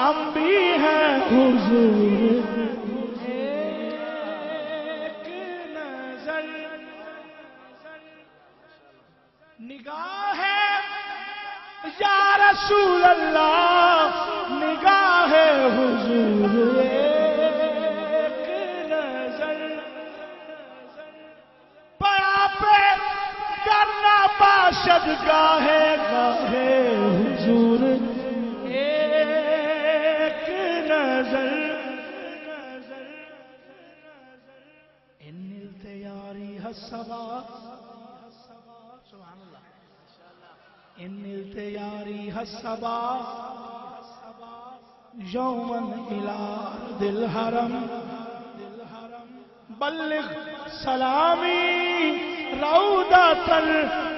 ہم بھی ہیں حضور ایک نظر نگاہ یا رسول اللہ نگاہ حضور ایک نظر پڑا پہ کرنا باشد گاہے گاہے حضور ایک نظر ان التیاری حسبا سبحان اللہ ان التیاری حسبا یومن الى دل حرم بلغ سلامی روضۃ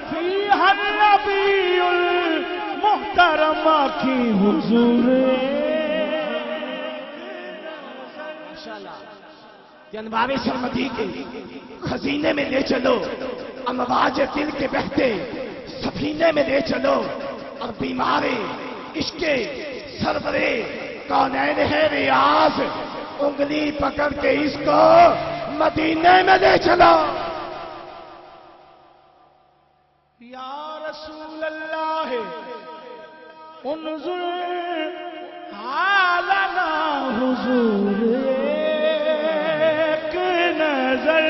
فیہا النبی المحترم کی حضور جنباب سرمدی کے خزینے میں لے چلو امواج دل کے بہتے سفینے میں لے چلو اور بیمارے عشق سرورے کونین ہے ریاض انگلی پکڑ کے اس کو مدینے میں لے چلو یا رسول اللہ انظر حالنا حضور ایک نظر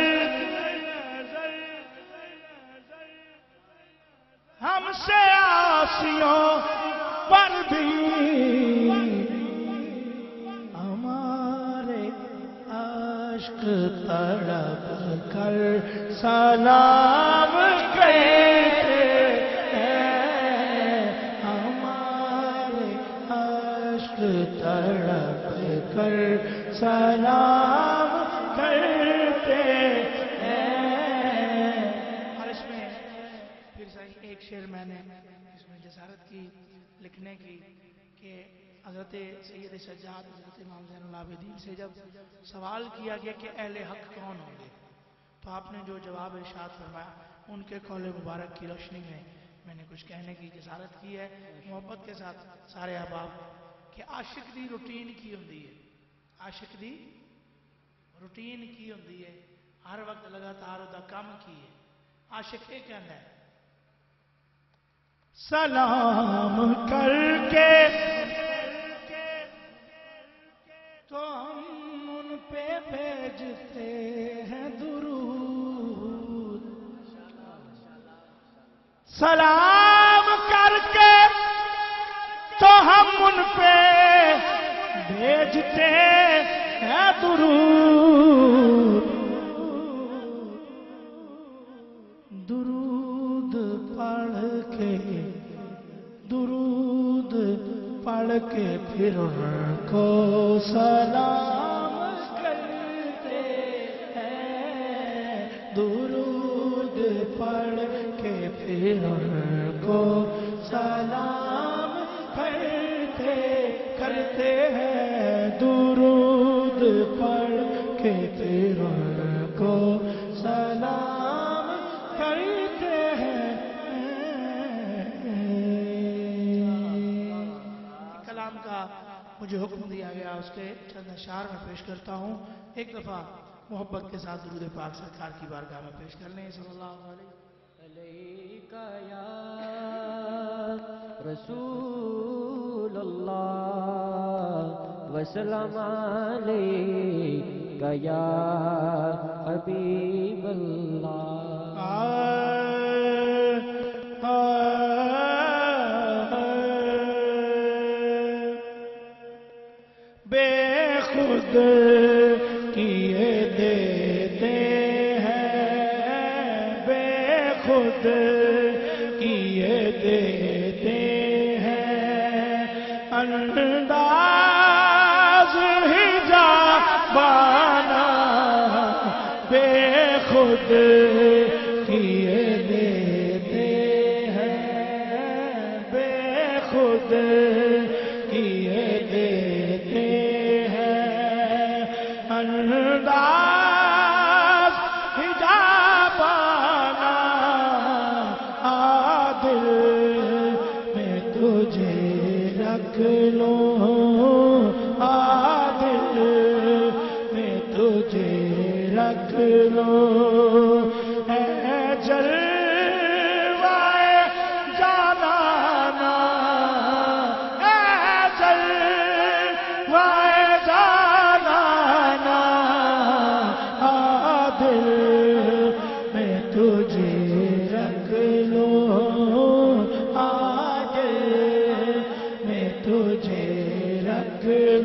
ہم سے آسیوں پر بھی ہمارے عشق تڑپ کر سلام کرتے ہیں ہمارے عشق تڑپ کر سلام کرتے ہیں اور اس میں پھر ایک شعر میں نے اس میں جسارت کی لکھنے کی کہ حضرت سید سجاد حضرت امام زین العابدین سے جب سوال کیا گیا کہ اہل حق کون ہوں گے تو آپ نے جو جواب ارشاد فرمایا ان کے قول مبارک کی روشنی میں نے کچھ کہنے کی جسارت کی ہے محبت کے ساتھ سارے احباب کہ عاشق دی روٹین کی ہوندی ہے عاشق دی روٹین کی ہوندی ہے ہر وقت لگاتار دا کام کی ہے عاشق یہ کہنا ہے سلام کر کے تو ہم ان پہ بھیجتے ہیں درود سلام کر کے تو ہم ان پہ بھیجتے ہیں درود درود پڑھ کے پھر ان کو سلام کرتے ہیں درود پڑھ کے پھر ان کو سلام کرتے ہیں درود پڑھ کے پھر ان کو سلام کرتے ہیں مجھے حکم دیا گیا اس کے چند اشعار میں پیش کرتا ہوں ایک دفعہ محبت کے ساتھ درود پاک سرکار کی بارگاہ میں پیش کر لیں صلی اللہ علیہ یا رسول اللہ وسلام علیکہ یا حبیب اللہ خود کیے دیتے ہیں بے خود کیے دیتے ہیں انداز حجابانہ بے خود کیے دیتے ہیں بے خود کیے دیتے انداز حجابانہ دل میں تجھے رکھ لوں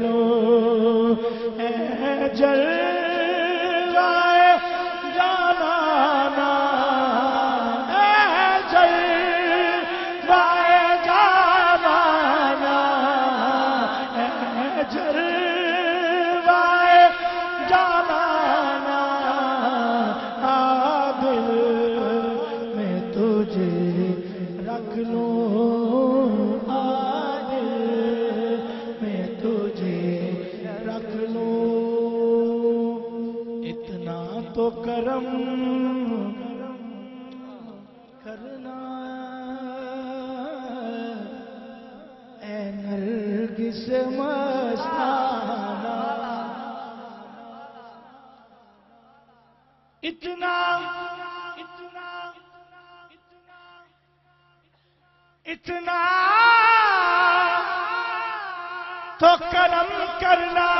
لوں اے جلوائے جانانا، اے جلوائے جانانا، اے جلوائے جانانا، دل میں تجھے رکھ لوں، دل میں تجھے رکھ لوں، اتنا تو کرم کرنا اے نرگس مستانہ، اتنا تو کرم کرنا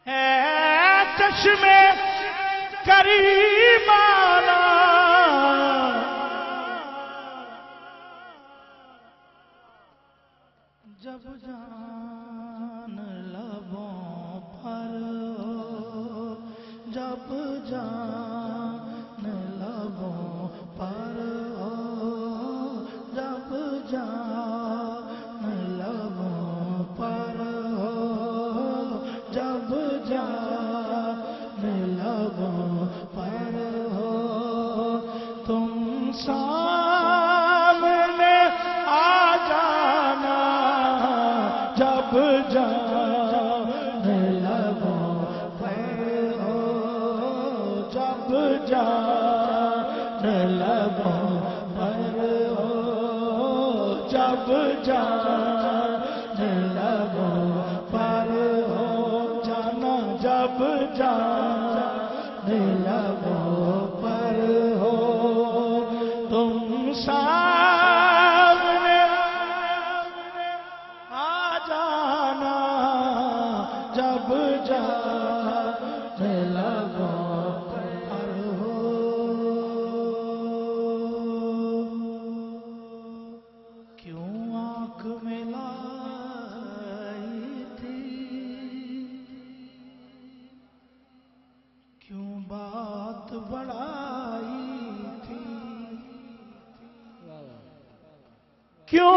ہے چشمے کریمانہ، جب جان لبوں پر ہو، جب جان لبوں پر ہو، جب جان لبوں پر ہو، جب جان لبوں پر ہو، تم سامنے آ جانا، جب جان لبوں پر ہو، جب جان لبوں پر ہو، جب جان لبوں پر ہو، جانا جب جان لبوں پر ہو، تم سامنے آ جانا، جب جان لبوں پر ہو۔ کیوں آنکھ میں لائی تھی، کیوں بات بڑھائی تھی، کیوں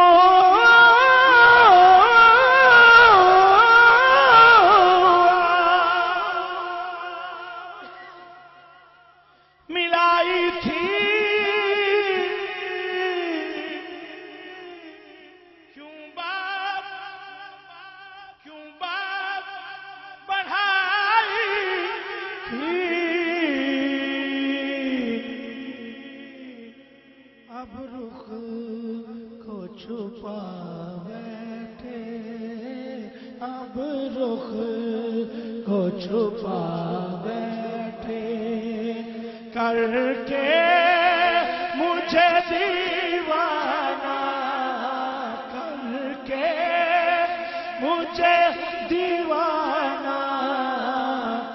ملائی تھی، کیوں بات بڑھائی تھی، اب رخ کو چھپا بیٹھے، اب رخ کو چھپا بیٹھے، کر کے مجھے دیوانہ، کر کے مجھے دیوانہ،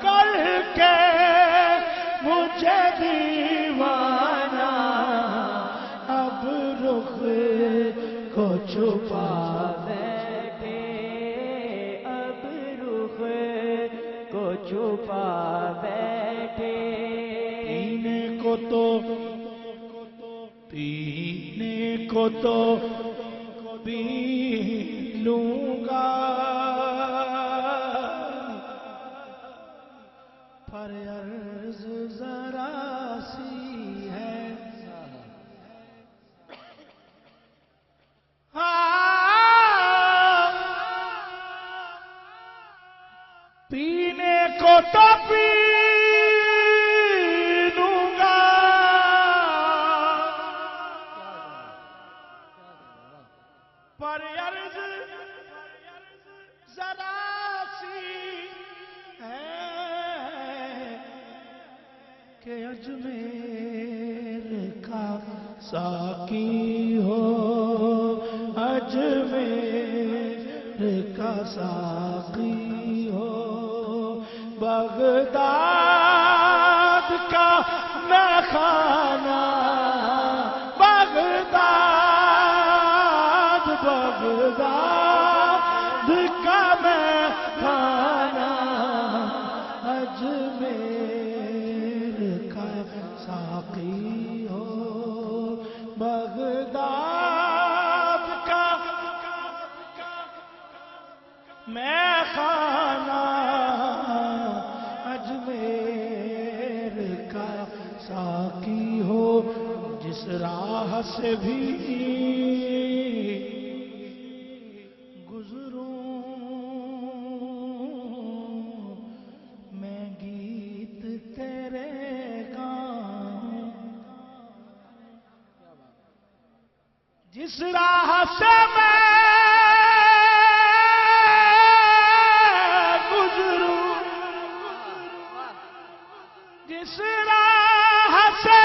کر کے مجھے دیوانہ، اب رخ کو چھپا بیٹھے، اب رخ کو چھپا بیٹھے، پینے کو تو پی لوں گا، پر عرض ذرا سی ہے، پینے کو تو پی لوں گا، پر عرض ذرا سی ہے کہ اجمیر کا ساقی ہو، اجمیر کا ساقی ہو، بغداد کا میخانہ، بغداد سے بھی گزروں میں گیت تیرے گاؤں، جس راہ سے میں گزروں، جس راہ سے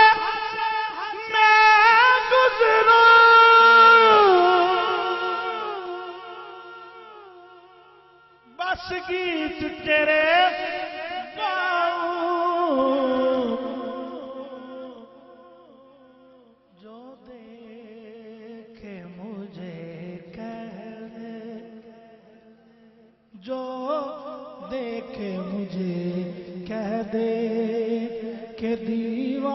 میں گزروں، بس گیت تیرے گاؤں، جو دیکھے مجھے کہہ دے، جو دیکھے مجھے کہہ دے کہ دیوانہ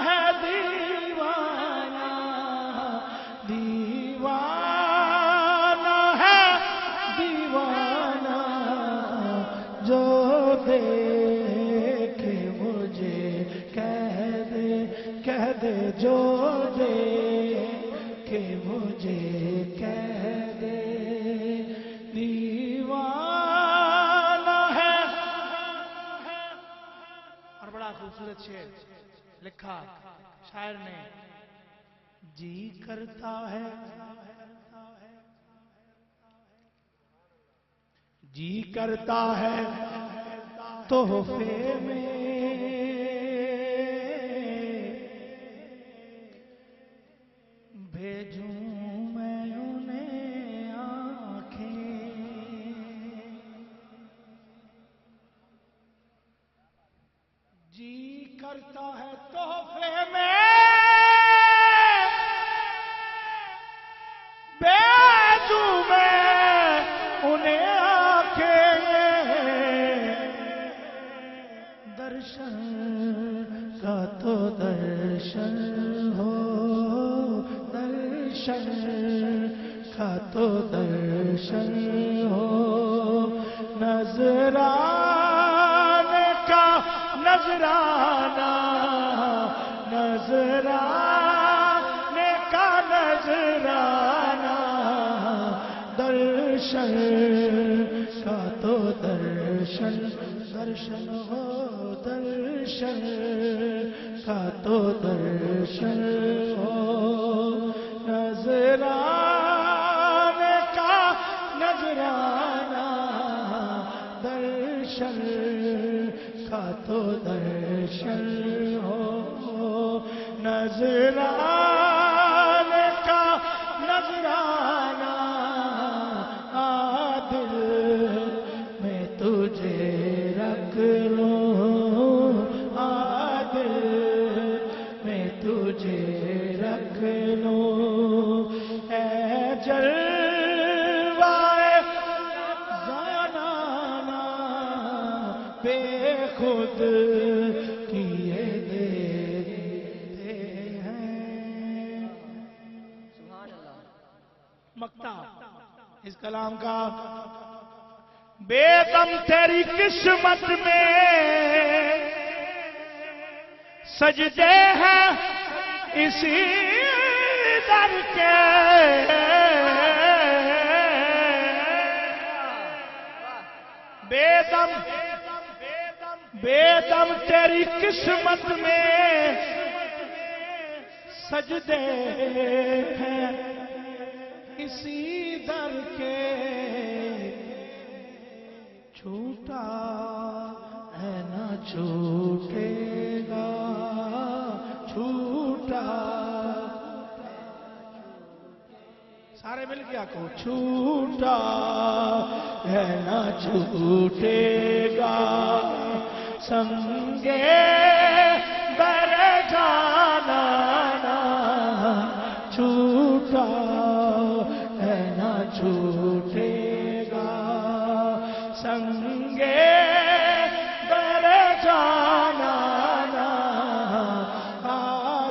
ہے، دیوانہ دیوانہ ہے، دیوانہ، جو دیکھے مجھے کہہ دے، جو دیکھے مجھے کہہ دے دیوانہ ہے۔ اور بڑا خوبصورت شعر لکھا شاعر نے، جی کرتا ہے، جی کرتا ہے تحفے میں بھیجوں میں انہیں آنکھیں، جی کرتا ہے تحفے میں بھیجوں میں انہیں آنکھیں، درشن کا تو درشن ہو، درشن کا تو درشن ہو، نظرانے کا نظرانہ، نظرانے کا نظرانہ، درشن کا تو درشن، درشن ہو، درشن کا تو درشن ہو، نظرانے کا نظرانہ، درشن کا تو درشن ہو، نظرانے کا نظرانہ، دل میں تجھے رکھ لوں، دل میں تجھے رکھ لوں، اے جلوائے جانانا بے خود کیے دیتے ہیں۔ سبحان اللہ۔ مقطع اس کلام کا، بے دم تیری قسمت میں سجدے ہیں اسی در کے، بے دم بے دم تیری قسمت میں سجدے ہیں اسی در کے، چھوٹا ہے نہ چھوٹے گا، چھوٹا، سارے مل گیا کو، چھوٹا ہے نہ چھوٹے گا، سنگے بر جانا، چھوٹا ہے نہ چھوٹے گا، سنگے بر جانا،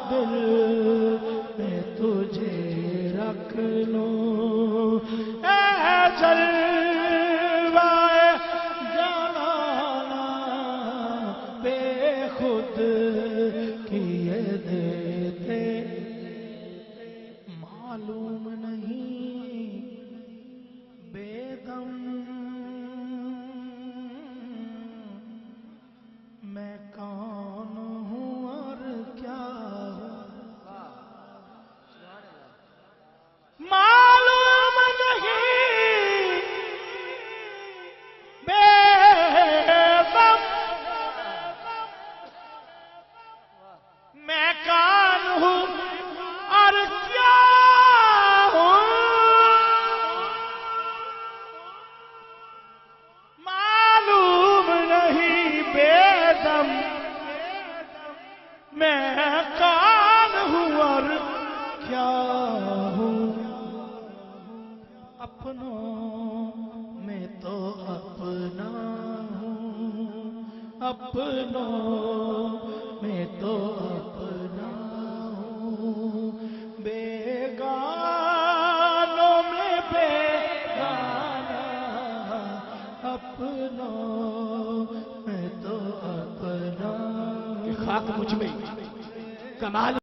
دل میں تجھے رکھ لوں، اے جلوائے جانانا بے خود کیے دیتے اپنوں میں تو اپنا ہوں، اپنوں میں تو اپنا ہوں، بیگانوں میں بیگانہ، اپنوں میں تو اپنا ہوں۔ کہ خاک مجھ میں کمال